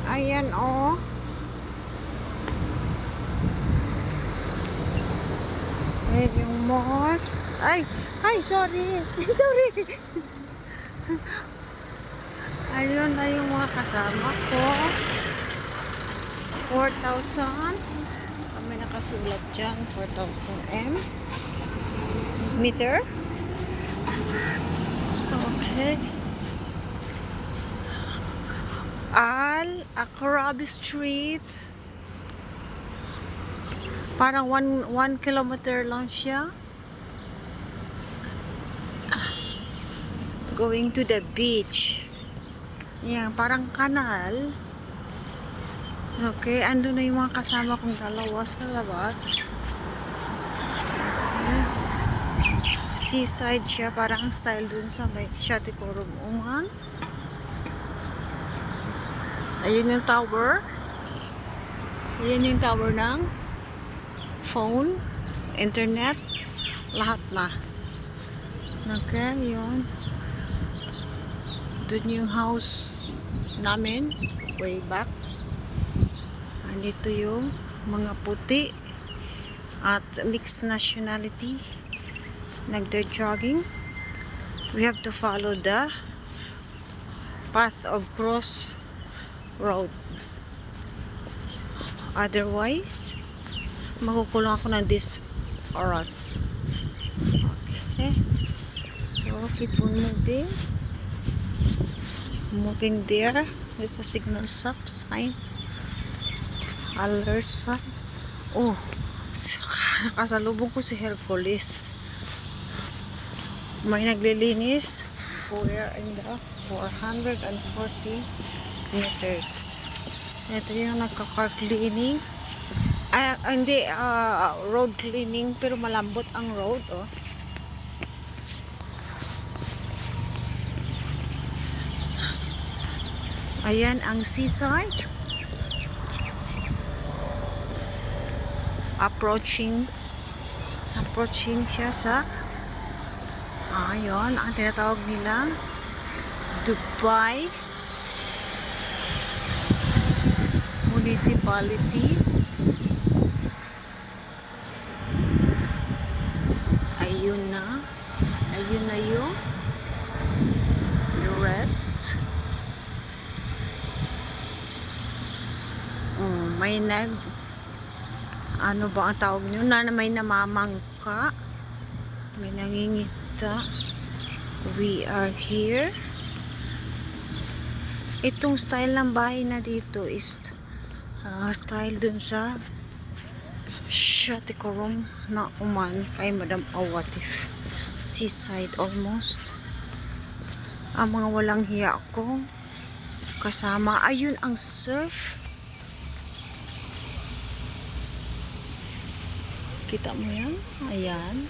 Ayan, oh. Ayan yung mosque. Ay, sorry. Sorry. Ayun na yung mga kasama ko. 4,000. Kami nakasulat dyan. 4,000 meter. Okay. Al-Aqrabi Street. Parang 1 kilometer lang siya. Going to the beach. Yan, parang kanal. Okay, ando na yung mga kasama kong dalawa sa labas. Seaside siya, parang style dun sa may Shaticorum Oman. Ayun yung tower. Ayun yung tower ng phone, internet, lahat na. Okay, yun. Dun yung house namin, way back. Andito yung mga puti at mixed nationality. Nagda-jogging. We have to follow the path of cross road. Otherwise, makukulang ako ng this oras. Okay. So, keep on moving. Moving there with the signal sign. Alert sign. Oh, nakasalubong ko si Hercules. May naglilinis for in the 440 meters. Ito yung nagka-car cleaning. Hindi, road cleaning, pero malambot ang road, oh. Ayan ang seaside. Approaching siya sa ayun, ang tinatawag nila Dubai Municipality. Ayun na yung rest. May ano ba ang tawag nyo? May namamangka. May nangingisda. We are here. Itong style ng bahay na dito is style dun sa Shaticorum na Oman kay Madam Awatif. Seaside almost. Ang mga walang hiya ko kasama. Ayun ang surf. Kita mo yan? Ayan.